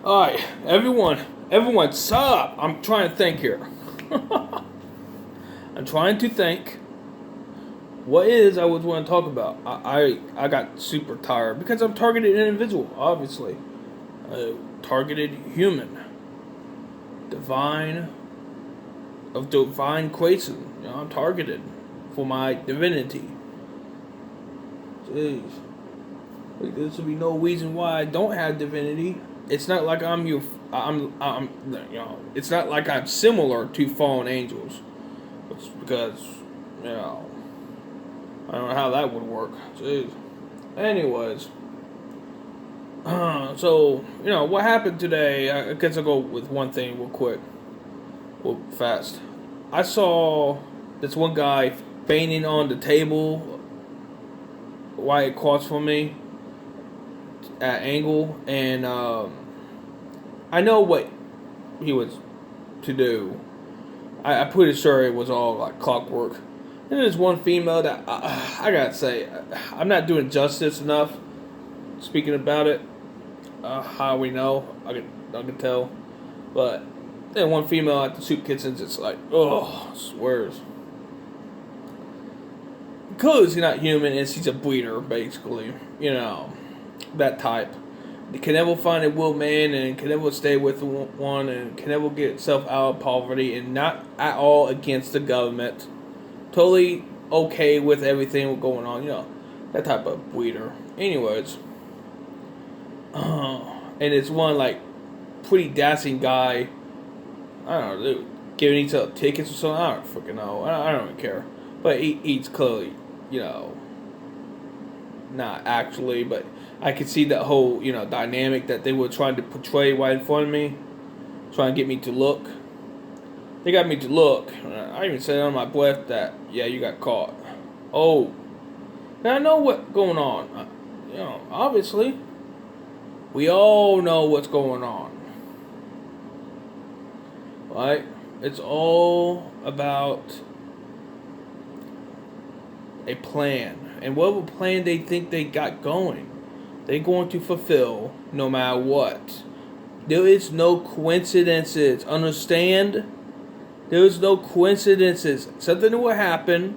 Alright, everyone, stop! I'm trying to think here. I'm trying to think what is I would want to talk about. I got super tired because I'm targeted individual, obviously. Targeted human. Divine creation. You know, I'm targeted for my divinity. Jeez. Like, there should be no reason why I don't have divinity. It's not like I'm you know, it's not like I'm similar to fallen angels. It's because, you know, I don't know how that would work. Jeez. Anyways. So, you know, what happened today, I guess I'll go with one thing real quick. Well, fast. I saw this one guy banging on the table right across from me at angle, and I know what he was to do. I'm pretty sure it was all like clockwork. And there's one female that I gotta say, I'm not doing justice enough speaking about it. How we know, I can tell, but then one female at the soup kitchen just like, swears. Because he's not human and she's a breeder, basically. You know, that type. They can never find a real man and can never stay with one and can never get itself out of poverty and not at all against the government. Totally okay with everything going on, you know, that type of breeder. Anyways, and it's one like pretty dashing guy. I don't know, giving each other tickets or something. I don't freaking know. I don't even care. But he's clearly, you know, not actually, but I could see that whole, you know, dynamic that they were trying to portray right in front of me, trying to get me to look. They got me to look. I even said on my breath that, yeah, you got caught. Oh, now I know what's going on. You know, obviously, we all know what's going on, right? It's all about a plan, and whatever plan they think they got going, they're going to fulfill no matter what. There is no coincidences. Understand? There is no coincidences. Something will happen,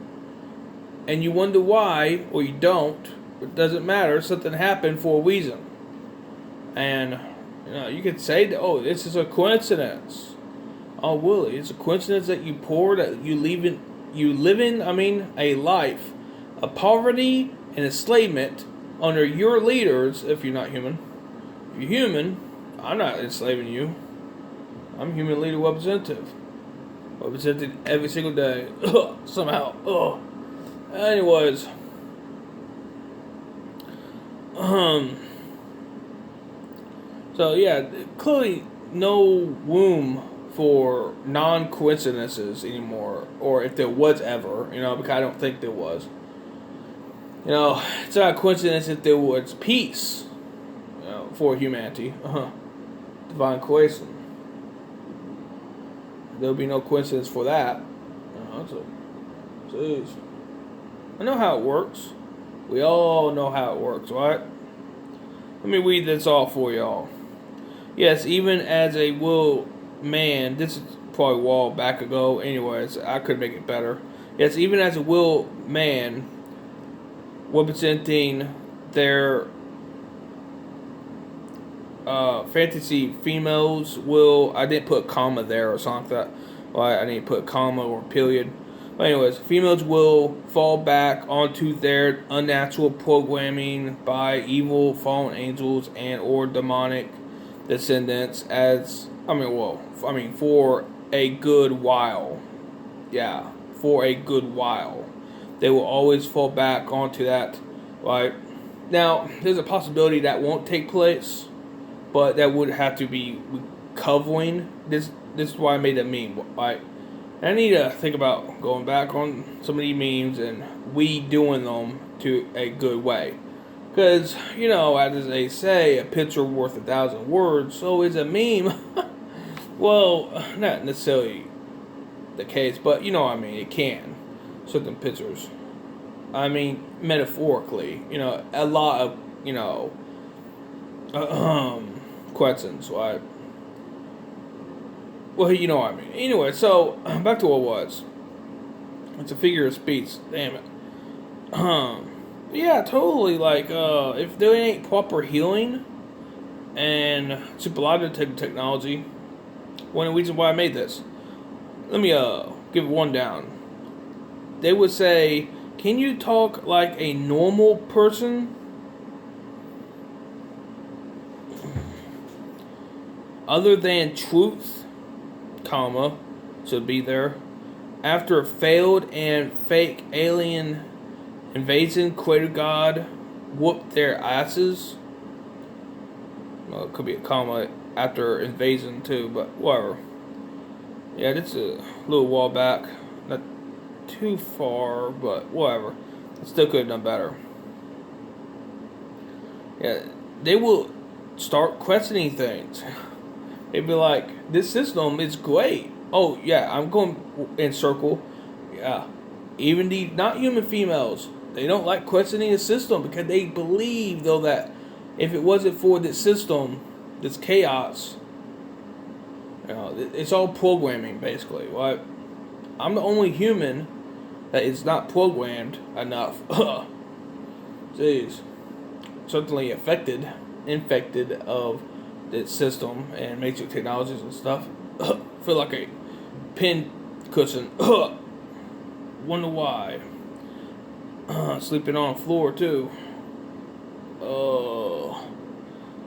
and you wonder why, or you don't. It doesn't matter. Something happened for a reason. And, you know, you could say that, oh, this is a coincidence. Oh, really? It's a coincidence that you poor, that you live in, a life of poverty and enslavement under your leaders, if you're not human. If you're human, I'm not enslaving you. I'm human leader representative. Represented every single day. Somehow. Anyways. So yeah, clearly no room for non-coincidences anymore, or if there was ever, you know, because I don't think there was. You know, it's not a coincidence if there was peace, you know, for humanity. Divine creation. There'll be no coincidence for that. Jeez. I know how it works. We all know how it works, right? Let me read this off for y'all. Yes, even as a will man, this is probably a while back ago. Anyways, I could make it better. Yes, even as a will man, representing their fantasy females will. I didn't put comma there or something like that. Well, I didn't put comma or period. But anyways, females will fall back onto their unnatural programming by evil fallen angels and or demonic descendants for a good while. Yeah, for a good while. They will always fall back onto that, right? Now, there's a possibility that won't take place, but that would have to be covering. This is why I made that meme, right? And I need to think about going back on some of these memes and redoing them to a good way. Because, you know, as they say, a picture worth 1,000 words, so is a meme. Well, not necessarily the case, but you know what I mean, it can. Certain pictures. I mean, metaphorically, you know, a lot of, you know, questions, right? Well, you know what I mean. Anyway, so back to what it was. It's a figure of speech. Damn it. Yeah, totally. Like, if there ain't proper healing and superlative technology, one of the reasons why I made this. Let me give one down. They would say, "Can you talk like a normal person?" Other than truth, comma, should be there. After a failed and fake alien invasion, Creator God whooped their asses. Well, it could be a comma after invasion too, but whatever. Yeah, that's a little while back. Not too far, but whatever. I still could have done better. Yeah, they will start questioning things. They'd be like, "This system is great. Oh, yeah, I'm going in circle. Yeah, even the not human females, they don't like questioning the system because they believe, though, that if it wasn't for this system, this chaos, you know, it's all programming, basically, right? I'm the only human that is not programmed enough." Jeez. Certainly infected of the system and matrix technologies and stuff. Feel like a pin cushion. Wonder why. Sleeping on the floor too.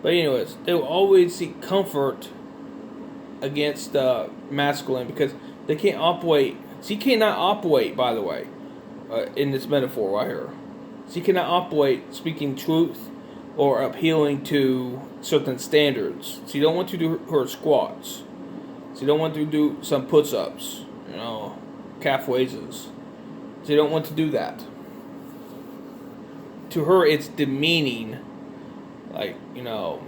But anyways, they will always seek comfort against masculine because they can't operate. She cannot operate, by the way, in this metaphor right here. She cannot operate speaking truth or appealing to certain standards. She don't want to do her squats. She don't want to do some push-ups, you know, calf raises. She don't want to do that. To her, it's demeaning, like, you know,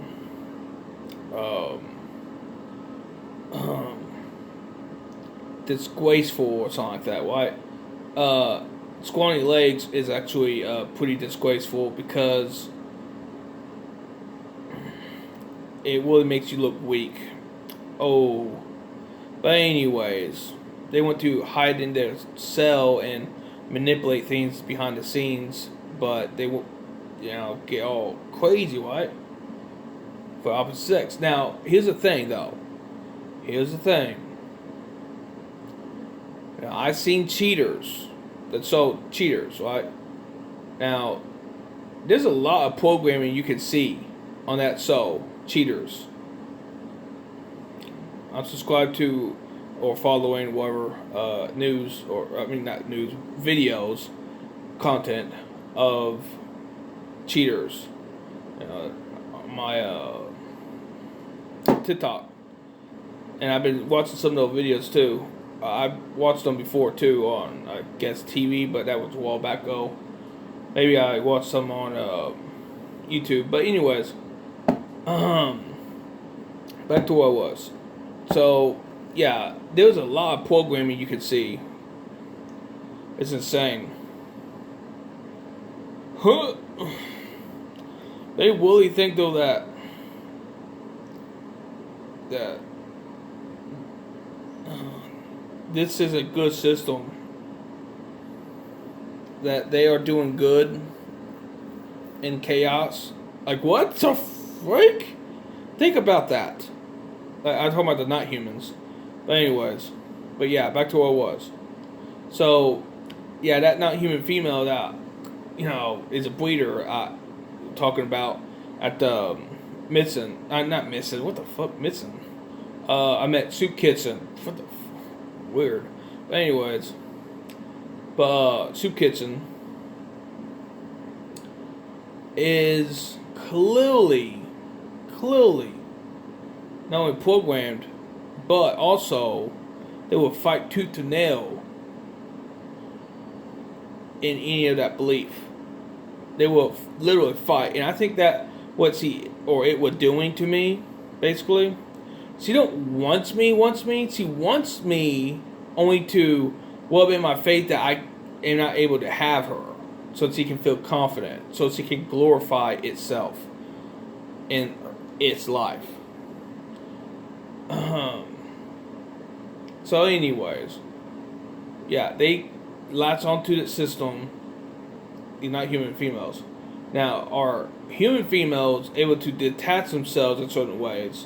disgraceful or something like that, right? Squatting legs is actually pretty disgraceful because it really makes you look weak. Oh, but anyways, they want to hide in their cell and manipulate things behind the scenes, but they will, you know, get all crazy, right? For opposite sex. Now, here's the thing, though. Here's the thing. Now, I've seen cheaters that sold cheaters, right? Now, there's a lot of programming you can see on that cheaters. I'm subscribed to or following whatever news, or I mean not news, videos, content of cheaters. My TikTok, and I've been watching some of those videos too. I've watched them before too on, I guess, TV, but that was a while back ago. Maybe I watched some on YouTube. But anyways, back to what it was. So, yeah, there's a lot of programming you can see. It's insane. Huh. They really think, though, that this is a good system, that they are doing good in chaos. Like, what the freak? Think about that. I'm talking about the not humans. But anyways, but yeah, back to what it was. So, yeah, that not human female that, you know, is a breeder, talking about at the Midson. Not Midson. What the fuck, Midson? I met Soup Kitchen. What the weird. But anyways, Soup Kitchen is clearly not only programmed, but also they will fight tooth to nail in any of that belief. They will literally fight, and I think that it was doing to me, basically. She don't wants me. She wants me only to rub in my faith that I am not able to have her, so she can feel confident, so she can glorify itself in its life. So, anyways, yeah, they latch onto the system. They're not human females. Now, are human females able to detach themselves in certain ways?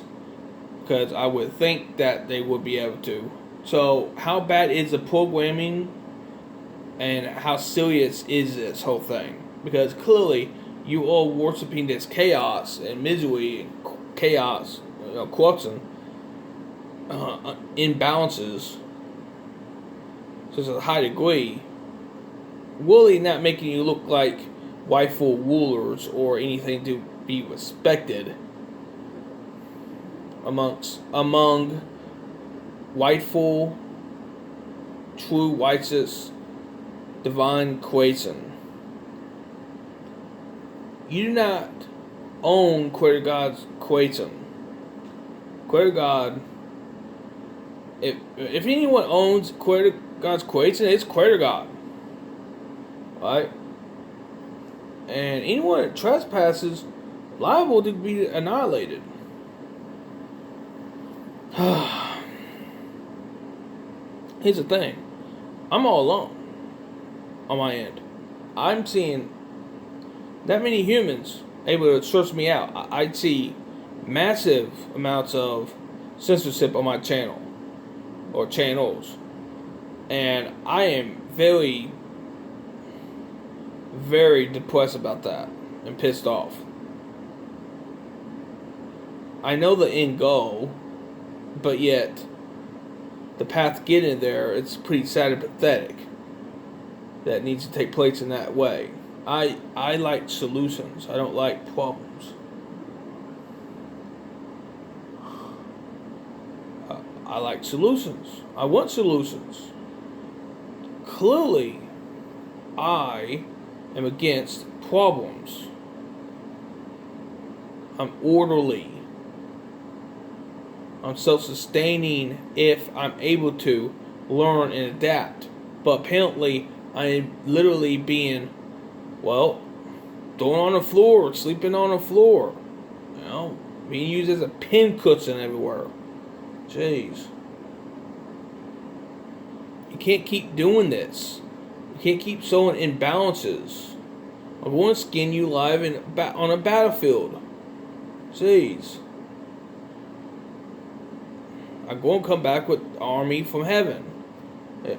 Because I would think that they would be able to. So, how bad is the programming, and how serious is this whole thing? Because clearly, you all worshiping this chaos and misery, and chaos, corruption, imbalances to such a high degree, really not making you look like rightful rulers or anything to be respected among rightful, true, righteous, divine creation. You do not own Creator God's creation. Creator God, if anyone owns Creator God's creation, it's Creator God. Right? And anyone that trespasses, liable to be annihilated. Here's the thing. I'm all alone on my end. I'm seeing that many humans able to search me out. I'd see massive amounts of censorship on my channel or channels. And I am very, very depressed about that and pissed off. I know the end goal, but yet the path to getting there, it's pretty sad and pathetic that it needs to take place in that way. I like solutions. I don't like problems. I like solutions. I want solutions. Clearly, I am against problems. I'm orderly. I'm self-sustaining if I'm able to learn and adapt. But apparently, I am literally being, thrown on the floor, sleeping on the floor. Being used as a pin cushion everywhere. Jeez. You can't keep doing this. You can't keep sowing imbalances. I'm going to skin you live on a battlefield. Jeez. I'm going to come back with an army from heaven.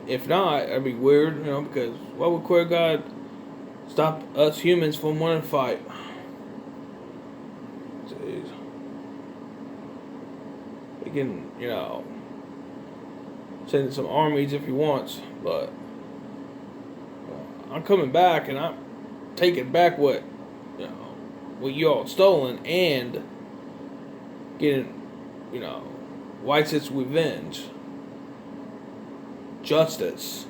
If not, that'd be weird, because why would Creator God stop us humans from wanting to fight? Jeez. He can, send some armies if he wants, but I'm coming back and I'm taking back what you all stolen and getting, righteous revenge, justice.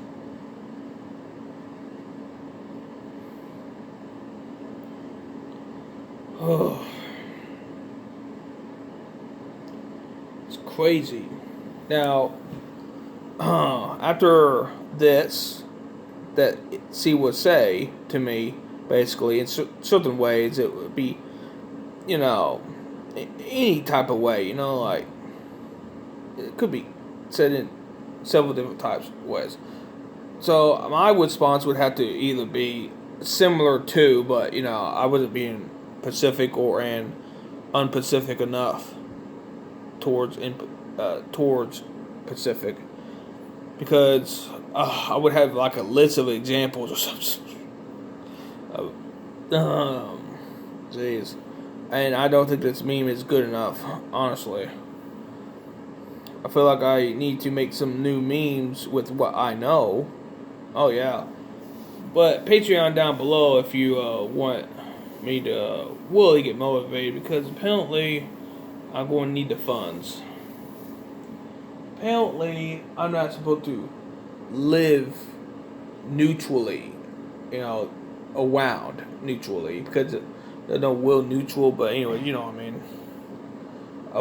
Oh, it's crazy. Now, after this, that she would say to me, basically, in certain ways, it would be, any type of way, like, it could be said in several different types of ways. So, my response would have to either be similar to, but, I wasn't being Pacific or unpacific enough towards Pacific, because I would have like a list of examples or something. Jeez. And I don't think this meme is good enough, honestly. I feel like I need to make some new memes with what I know. Oh, yeah. But Patreon down below if you want me to really get motivated, because apparently I'm going to need the funds. Apparently, I'm not supposed to live neutrally, around neutrally, because there's no will neutral, but anyway, you know what I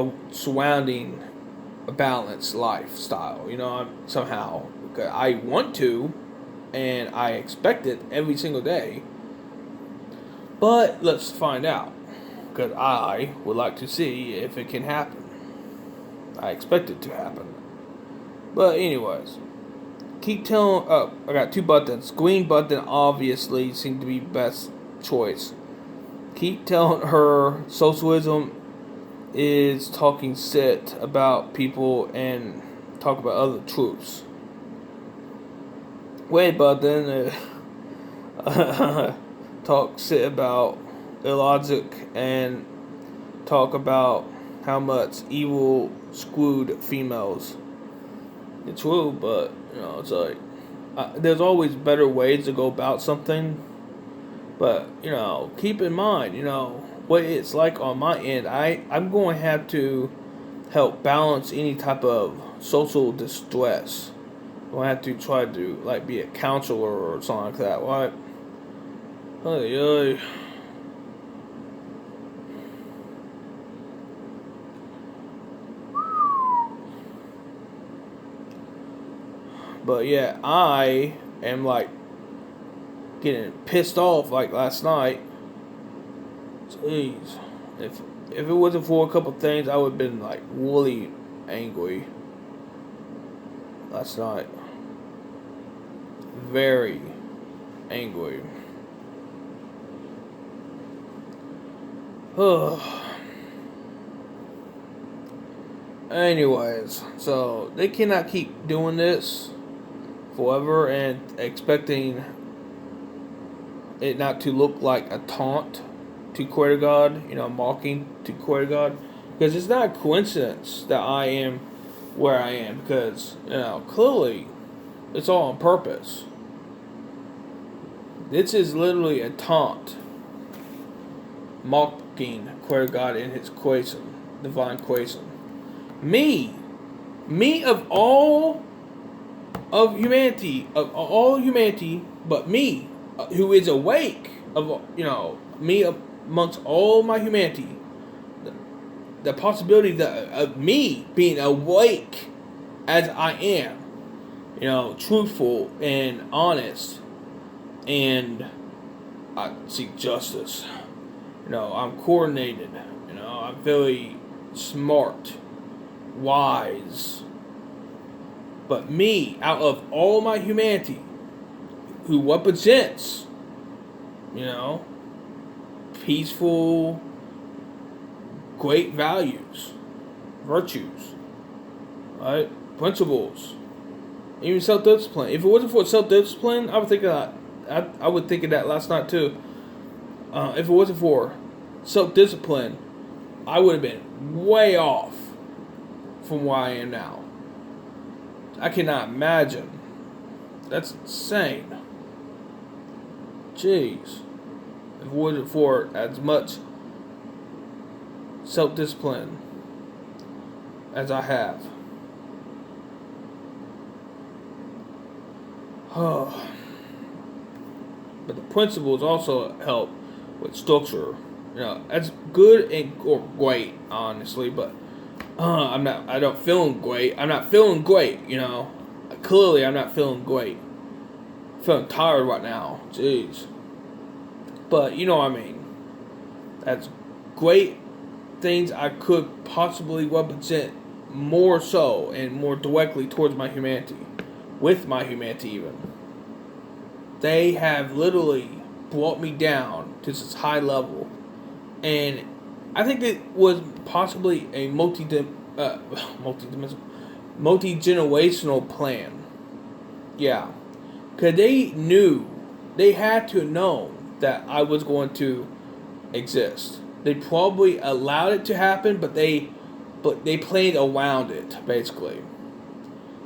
mean. Surrounding a balanced lifestyle, somehow. I want to, and I expect it every single day. But let's find out, because I would like to see if it can happen. I expect it to happen. But anyways, keep telling. Oh, I got 2 buttons. Green button obviously seemed to be best choice. Keep telling her socialism is talking shit about people and talk about other troops. Wait button. Talk shit about illogic and talk about how much evil screwed females. It's true, but it's like there's always better ways to go about something. But keep in mind, what it's like on my end. I'm going to have to help balance any type of social distress. I'm going to have to try to be a counselor or something like that, right? Hey. But yeah, I am getting pissed off last night. Jeez. If it wasn't for a couple things, I would have been really angry last night. Very angry. Anyways, so they cannot keep doing this forever and expecting it not to look like a taunt to Creator God, mocking to Creator God. Because it's not a coincidence that I am where I am, because, clearly it's all on purpose. This is literally a taunt, mocking Creator God in his creation, divine creation. Me of all of humanity, but me, who is awake, me amongst all my humanity, the possibility of me being awake as I am, truthful and honest, and I seek justice. I'm coordinated. I'm very smart, wise. But me, out of all my humanity, who represents, peaceful, great values, virtues, right? Principles, even self-discipline. If it wasn't for self-discipline, I would think of that. I would think of that last night too. If it wasn't for self-discipline, I would have been way off from where I am now. I cannot imagine. That's insane. Jeez. If it wasn't for as much self-discipline as I have. But the principles also help with structure. That's good or great, honestly, but I'm not feeling great. Clearly I'm not feeling great. I'm feeling tired right now. Jeez. But what I mean. That's great things I could possibly represent more so and more directly towards my humanity. With my humanity even. They have literally brought me down to this high level. And I think it was possibly a multi-generational plan. Yeah. Because they had to know that I was going to exist. They probably allowed it to happen, but they planned around it, basically.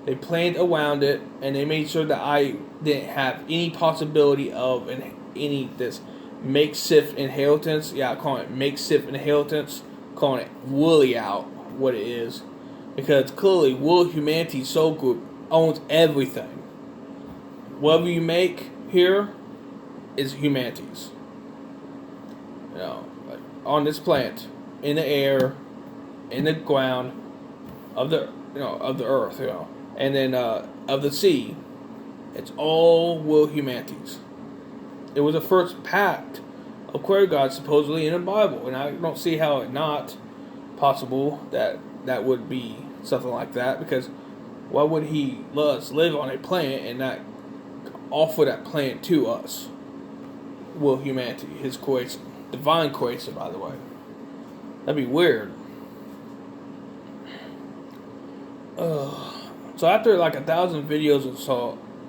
They planned around it, and they made sure that I didn't have any possibility of this makeshift inheritance. Yeah, I'm calling it makeshift inheritance. Calling it really out what it is. Because clearly, World Humanity Soul Group owns everything. Whatever you make here is humanity's. On this planet, in the air, in the ground, of the earth, and then of the sea, it's all world humanities. It was the first pact of Creator God supposedly in the Bible, and I don't see how it not. possible that that would be something like that, because why would he let us live on a planet and not offer that planet to us? Will humanity, his creation, divine creation, by the way. That'd be weird. So after like 1,000 videos or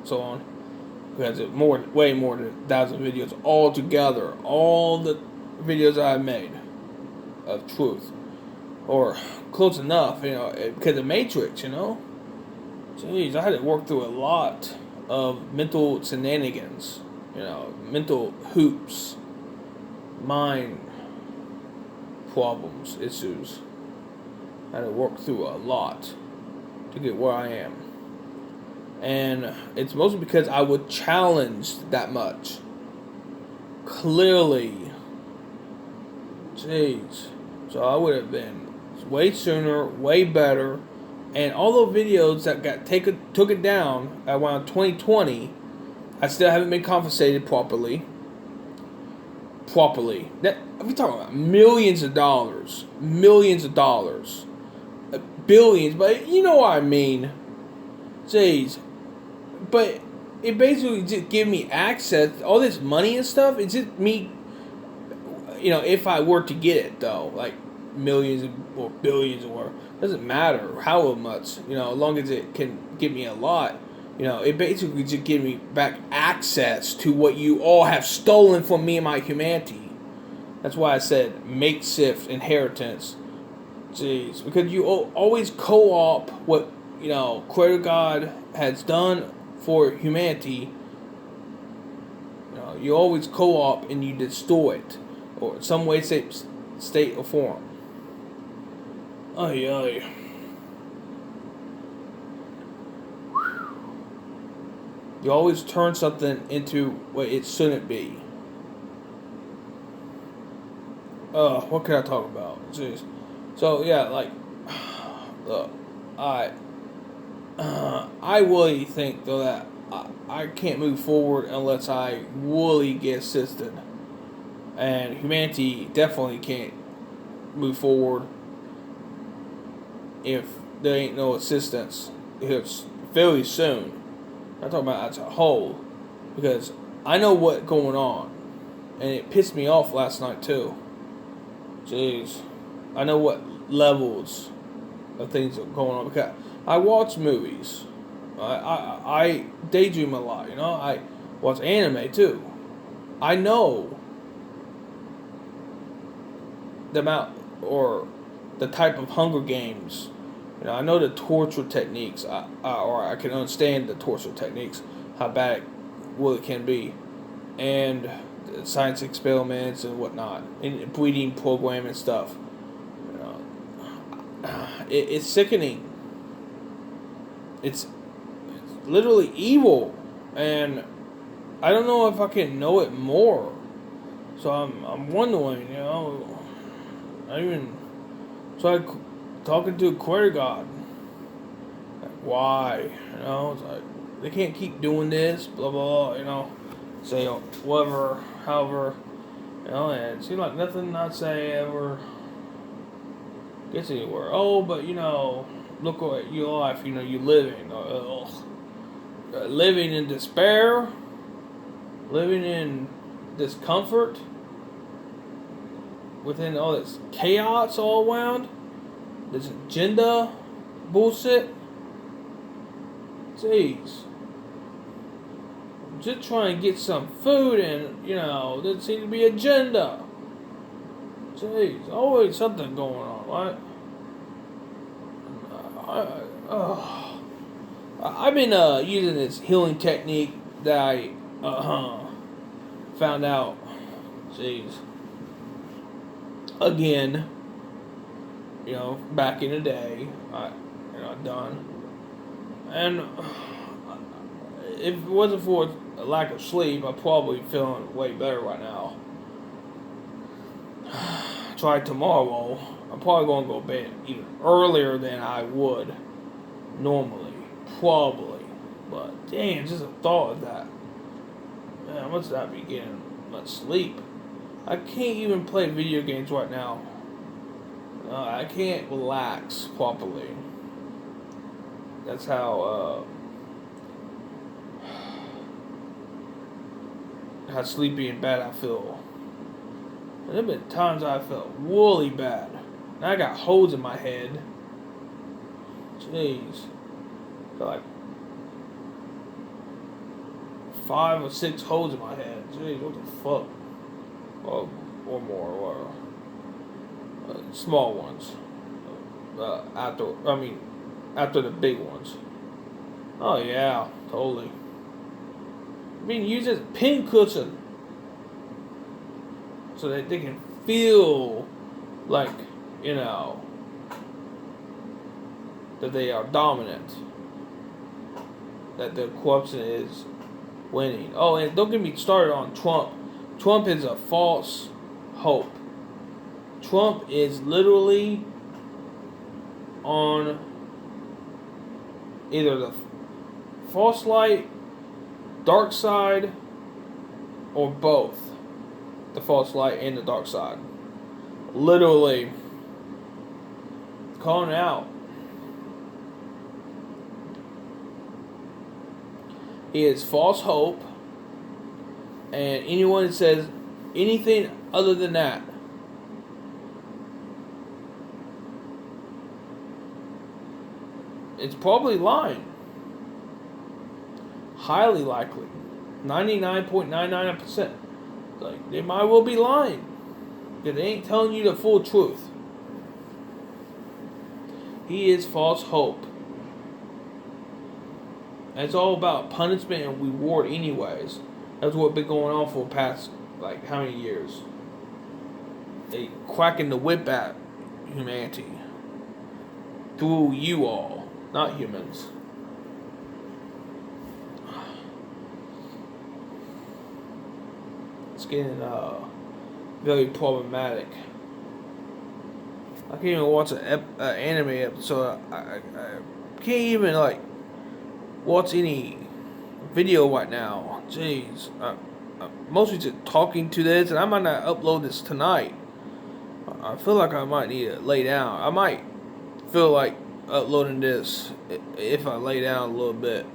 so on, because it way more than 1,000 videos all together, all the videos I've made of truth, or close enough, because of Matrix, Jeez, I had to work through a lot of mental shenanigans, mental hoops, mind problems, issues. I had to work through a lot to get where I am. And it's mostly because I was challenged that much. Clearly. Jeez. So I would have been way sooner, way better. And all those videos that took it down around 2020, I still haven't been compensated properly. That we're talking about millions of dollars, billions, but you know what I mean. Jeez. But it basically just give me access, all this money and stuff. It's just me, if I were to get it though, like millions or billions or doesn't matter how much, as long as it can give me a lot. It basically just gives me back access to what you all have stolen from me and my humanity. That's why I said makeshift inheritance. Jeez, because you always co-op what, Creator God has done for humanity. You always co-op and you destroy it, or some way, shape, state, or form. Ay, ay. You always turn something into what it shouldn't be. What can I talk about? Jeez. So yeah, like, look, I really think though that I can't move forward unless I really get assisted, and humanity definitely can't move forward if there ain't no assistance. It's fairly soon. I'm talking about as a whole, because I know what's going on, and it pissed me off last night too. Jeez, I know what levels of things are going on, because I watch movies. I daydream a lot, I watch anime too. I know the amount or the type of Hunger Games. I know the torture techniques, or I can understand the torture techniques, how bad it can be, and science experiments and whatnot, and breeding program and stuff. It's sickening. It's literally evil, and I don't know if I can know it more. So I'm wondering, I even tried talking to Creator God. Like, why? It's like they can't keep doing this, blah blah. Say whatever, however, and it seems like nothing I say ever gets anywhere. Oh, but look at your life. You living, living in despair, living in discomfort, within all this chaos all around, this agenda bullshit. Jeez. Just trying to get some food and, there seems to be agenda. Jeez, always something going on, right? I've been using this healing technique that I found out. Jeez. Again, back in the day, done. And if it wasn't for a lack of sleep, I'd probably feeling way better right now. Try tomorrow. I'm probably going to go to bed even earlier than I would normally. Probably. But, damn, just a thought of that. Man, I must not be getting much sleep. I can't even play video games right now. I can't relax properly. That's how sleepy and bad I feel. And there have been times I felt woolly bad. And I got holes in my head. Jeez. Got like 5 or 6 holes in my head. Jeez, what the fuck? Or more. Small ones. After the big ones. Oh yeah, totally. Being used as a pin cushion. So that they can feel like, that they are dominant. That the corruption is winning. Oh, and don't get me started on Trump. Trump is a false hope. Trump is literally on either the false light, dark side, or both. The false light and the dark side. Literally calling out. He is false hope, and anyone that says anything other than that it's probably lying. Highly likely. 99.99%. Like, they might well be lying. Because they ain't telling you the full truth. He is false hope. And it's all about punishment and reward anyways. That's what's been going on for the past, like, how many years? They cracking the whip at humanity. Through you all. Not humans. It's getting very problematic. I can't even watch an anime episode. I can't even watch any video right now. Jeez, I'm mostly just talking to this, and I might not upload this tonight. I feel like I might need to lay down. I might feel like uploading this if I lay down a little bit,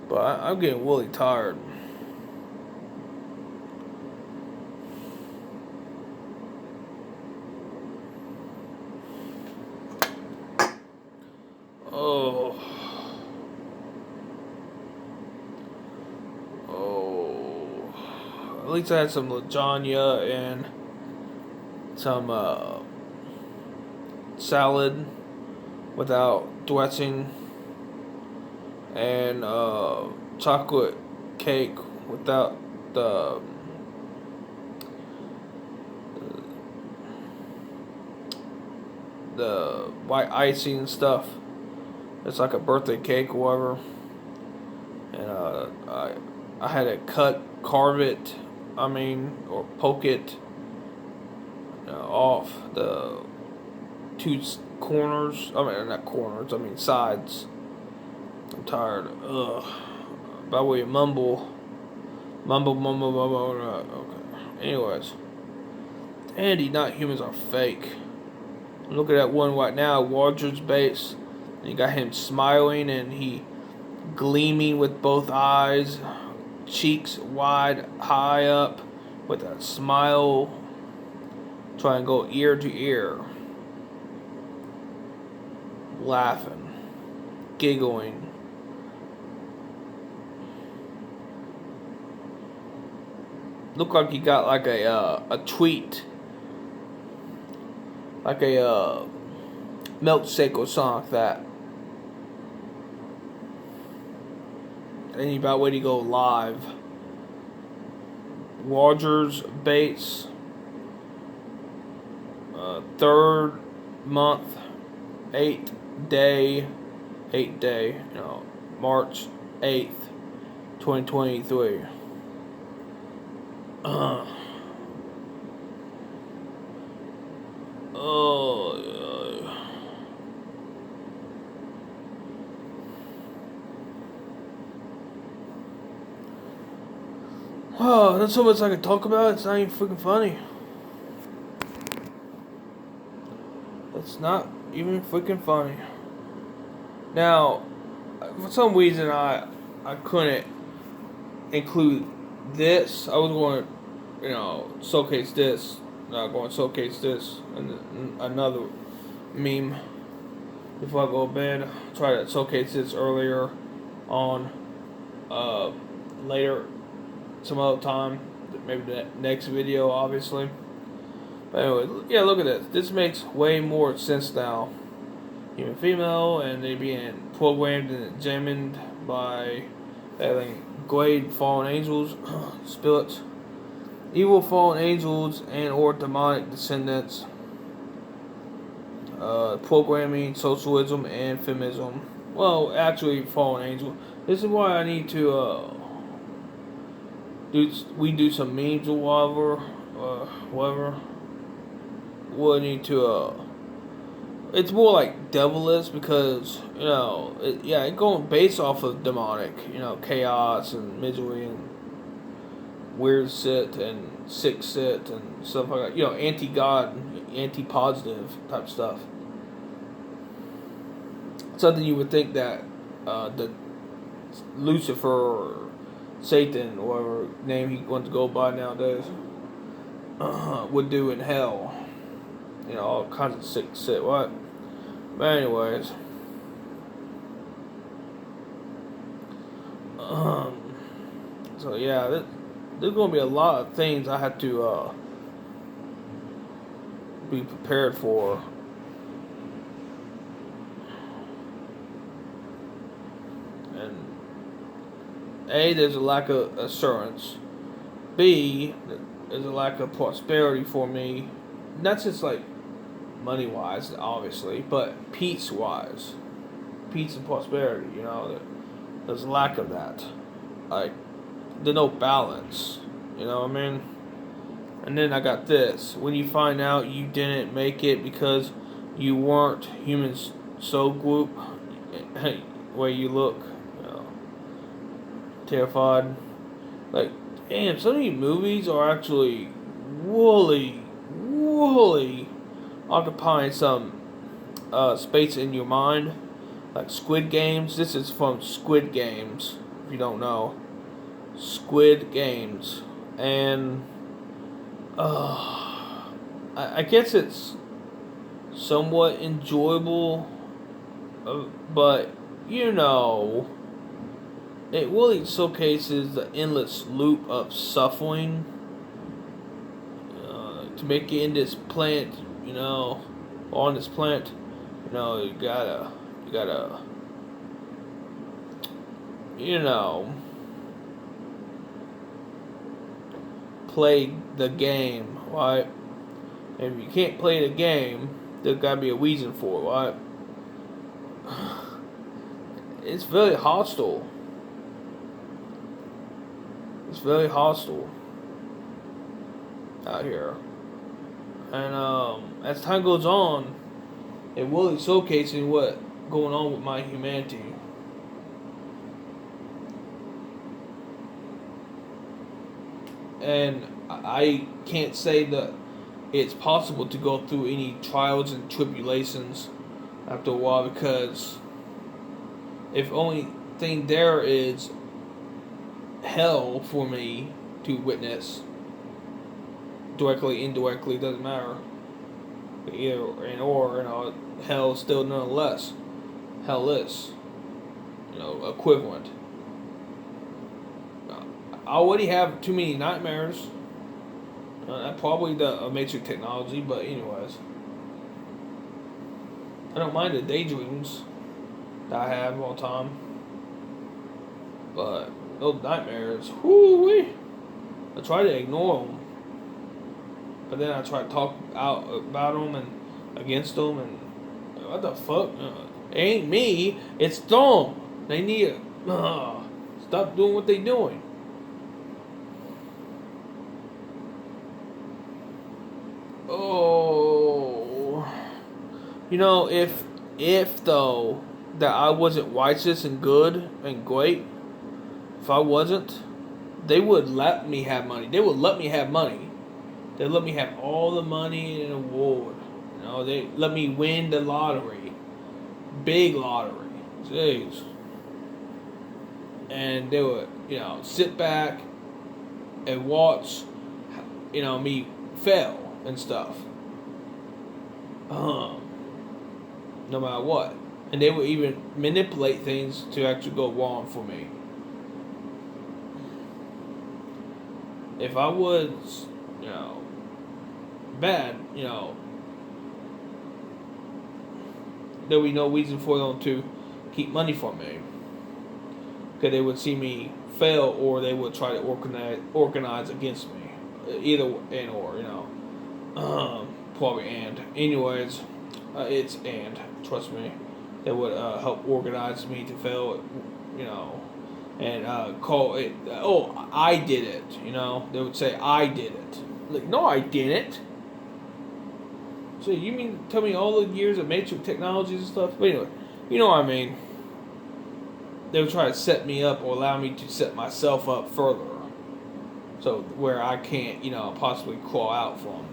but I'm getting really tired. At least I had some lasagna and some salad without dressing, and chocolate cake without the white icing and stuff. It's like a birthday cake or whatever. And I had to carve it, or poke it off the two corners. Not corners, sides. I'm tired. Ugh. By the way, mumble. Okay. Anyways. Andy, not humans are fake. Look at that one right now, Rogers base. And you got him smiling and he gleaming with both eyes, cheeks wide, high up, with a smile, trying to go ear to ear, laughing, giggling. Looked like he got like a tweet, like a milkshake or something like that. And he about ready to go live. Rogers Bates, 3rd month, 8th day, March 8th, 2023. Oh, that's so much I can talk about. It's not even freaking funny. It's not even freaking funny. Now, for some reason, I couldn't include this. I was going to, showcase this. Not going to showcase this and another meme before I go to bed. Try to showcase this earlier on, later, some other time. Maybe the next video, obviously. But anyway, yeah, look at this. This makes way more sense now. Human female, and they being programmed and examined by great fallen angels, spirits, evil fallen angels, and or demonic descendants. Programming, socialism, and feminism. Well, actually, fallen angel. This is why I need to do some memes or whatever. We'll need to it's more like devilish because it's going based off of demonic, chaos and misery and weird shit and sick shit and stuff like that. Anti-God, anti-positive type stuff. Something you would think that the Lucifer or Satan, or whatever name he wants to go by nowadays, would do in hell. All kinds of sick shit, what? But anyways, so yeah, there's gonna be a lot of things I have to be prepared for. And A, there's a lack of assurance. B, there's a lack of prosperity for me. Not just like money wise, obviously, but peace wise. Peace and prosperity, there's a lack of that. Like, there's no balance. You know what I mean? And then I got this. When you find out you didn't make it because you weren't human soul group, where you look, terrified. Like, damn, some of these movies are actually woolly occupying some space in your mind, like Squid Games. This is from Squid Games, if you don't know. Squid Games. And I guess it's somewhat enjoyable, but it really showcases the endless loop of suffering to make it in this plant, on this plant, you gotta, play the game, right? And if you can't play the game, there's gotta be a reason for it, right? It's very hostile. It's very hostile out here. And as time goes on, it will be showcasing what going on with my humanity. And I can't say that it's possible to go through any trials and tribulations after a while, because if only thing there is hell for me to witness, directly, indirectly, doesn't matter. Either and or, hell still nonetheless. Hell is, equivalent. I already have too many nightmares. Probably the Matrix technology, but anyways. I don't mind the daydreams that I have all the time. But those nightmares, whoo-wee. I try to ignore them. But then I try to talk out about them and against them, and what the fuck? It ain't me, it's them. They need to stop doing what they doing. Oh, if though that I wasn't righteous and good and great, if I wasn't, they would let me have money. They would let me have money. They let me have all the money in the world. You know, they let me win the lottery, big lottery. Jeez. And they would, you know, sit back and watch, you know, me fail and stuff. No matter what. And they would even manipulate things to actually go wrong for me. If I was, you know, bad, you know, there would be no reason for them to keep money from me. Because they would see me fail, or they would try to organize against me. Either and or, you know. Probably and. Anyways, it's and. Trust me. They would help organize me to fail, you know. And call it, oh, I did it, you know. They would say, I did it. Like, no, I didn't. So you mean tell me all the years of matrix technologies and stuff? But anyway, you know what I mean. They would try to set me up or allow me to set myself up further. So where I can't, you know, possibly crawl out from.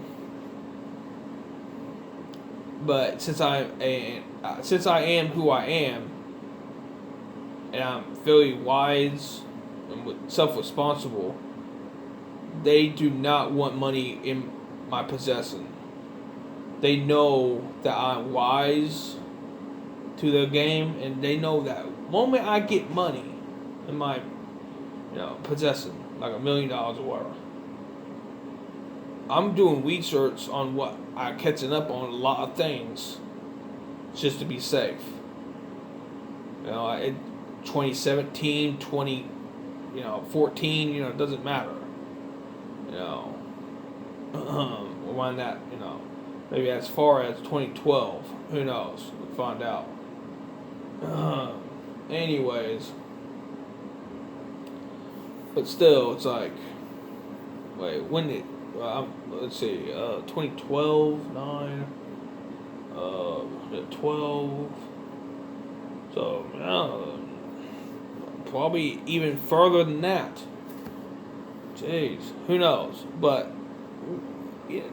But since I am who I am, and I'm fairly wise and self-responsible, they do not want money in my possession. They know that I'm wise to their game, and they know that the moment I get money in my, you know, possession, like $1 million or whatever, I'm doing research on what I'm catching up on a lot of things just to be safe. You know, 2017, 14, you know, it doesn't matter. You know, around that, you know, maybe as far as 2012, who knows? We'll find out. Anyways, but still, it's like, wait, when did, let's see, 2012, 9, 12, so, probably even further than that. Jeez, who knows? But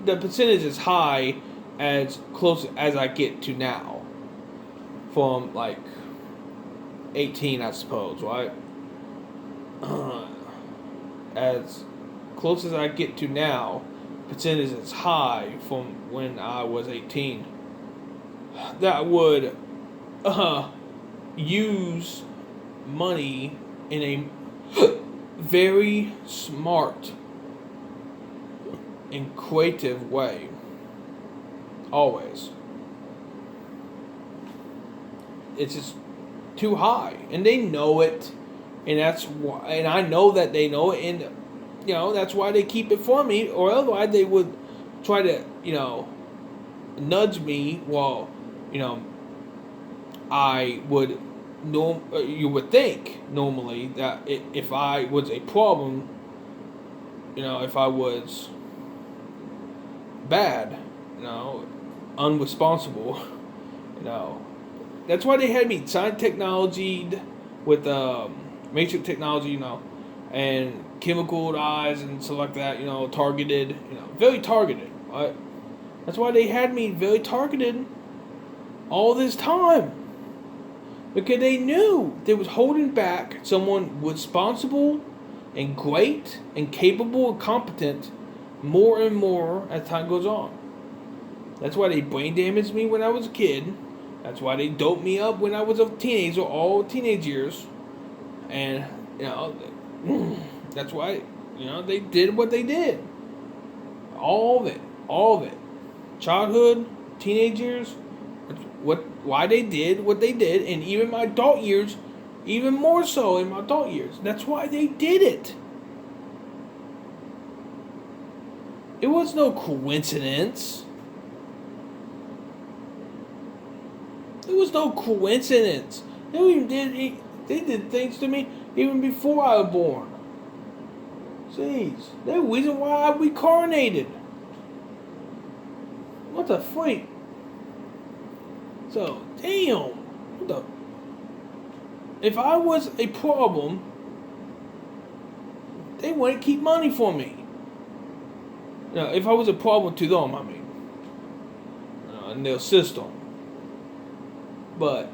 the percentage is high as close as I get to now. From like 18, I suppose, right? As close as I get to now, percentage is high from when I was 18. That would use money in a very smart and creative way. Always. It's just too high, and they know it, and that's why. And I know that they know it, and you know that's why they keep it for me. Or otherwise, they would try to, you know, nudge me while, you know, I would. You would think normally that if I was a problem, you know, if I was bad, you know, unresponsible, you know, that's why they had me science technology with matrix technology, you know, and chemical eyes and stuff like that, you know, targeted, you know, very targeted, right? That's why they had me very targeted all this time. Because they knew they was holding back someone responsible and great and capable and competent more and more as time goes on. That's why they brain damaged me when I was a kid. That's why they doped me up when I was a teenager, all teenage years. And, you know, that's why, you know, they did what they did. All of it. Childhood, teenage years, why they did what they did, and even my adult years, even more so in my adult years. That's why they did it. It was no coincidence. It was no coincidence. They did things to me even before I was born. Jeez, the reason why I reincarnated. What the freak? So, damn. What the? If I was a problem, they wouldn't keep money for me. Now, if I was a problem to them, I mean. in their system. But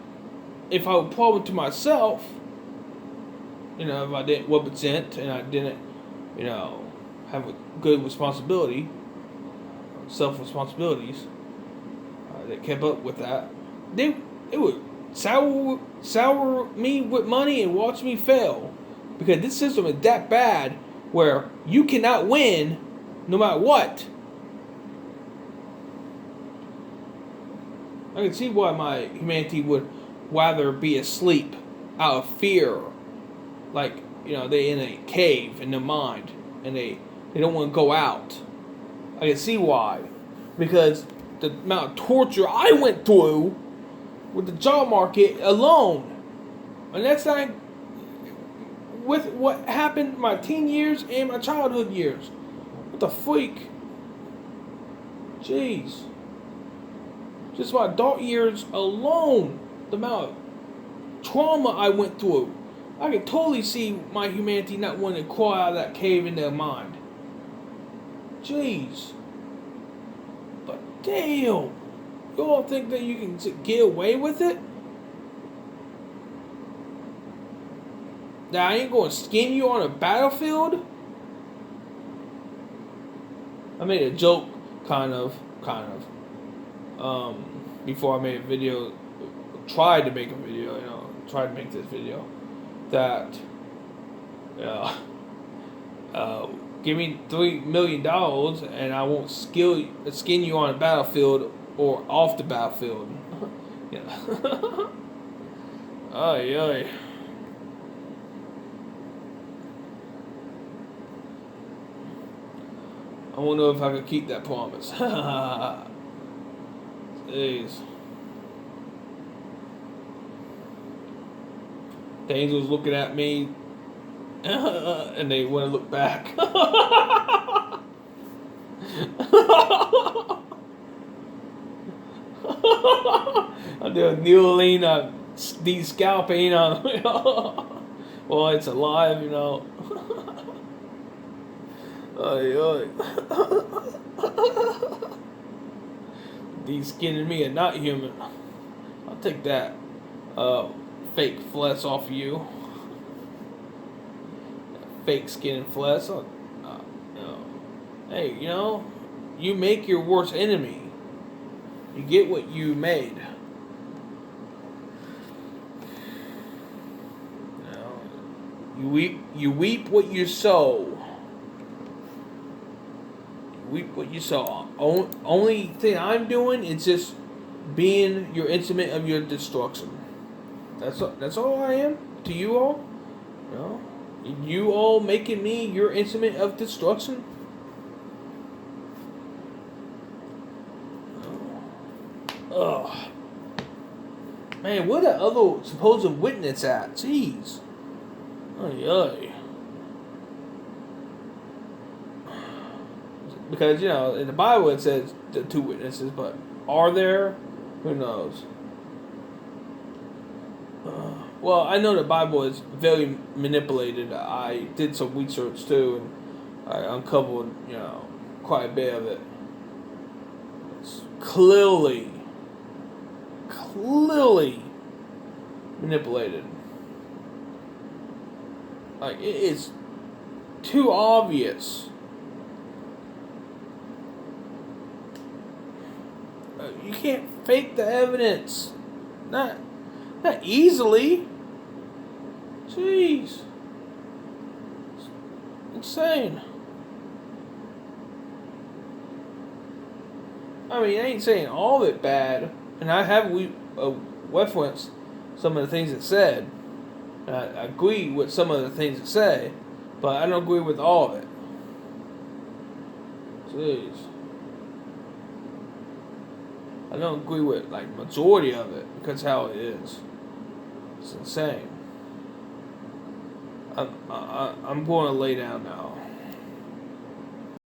if I would problem to myself, if I didn't represent and I didn't, have a good responsibility, self-responsibilities, that kept up with that, it would sour me with money and watch me fail. Because this system is that bad where you cannot win no matter what. I can see why my humanity would rather be asleep out of fear. Like, they in a cave in their mind and they don't want to go out. I can see why. Because the amount of torture I went through with the job market alone. And that's not with what happened in my teen years and my childhood years. What the freak? Jeez. Just my adult years alone, the amount of trauma I went through. I can totally see my humanity not wanting to crawl out of that cave in their mind. Jeez. But damn. You all think that you can get away with it? That I ain't going to skin you on a battlefield? I made a joke, kind of. Before I made a video, tried to make this video, that, give me $3 million and I won't skin you on a battlefield or off the battlefield. Ay, ay. I won't know if I can keep that promise. Jeez. The angels looking at me, and they want to look back. I'm doing kneeling, de-scalping, well, it's alive, Ay, ay. De-skinning me and not human. I'll take that fake flesh off of you. Fake skin and flesh. Hey, you make your worst enemy. You get what you made. You weep what you sow. Weep what you sow. Only thing I'm doing is just being your instrument of your destruction. That's all I am to you all. You all making me your instrument of destruction. Ugh. Man, where the other supposed witness at? Jeez. Ay, ay. Because, in the Bible it says the two witnesses, but are there? Who knows? Well, I know the Bible is very manipulated. I did some research too, and I uncovered, quite a bit of it. It's clearly manipulated. Like, it is too obvious. You can't fake the evidence. Not easily. Jeez. It's insane. I mean, I ain't saying all of it bad. And I have referenced some of the things it said. And I agree with some of the things it say. But I don't agree with all of it. Jeez. I don't agree with, majority of it. Because how it is. It's insane. I'm going to lay down now.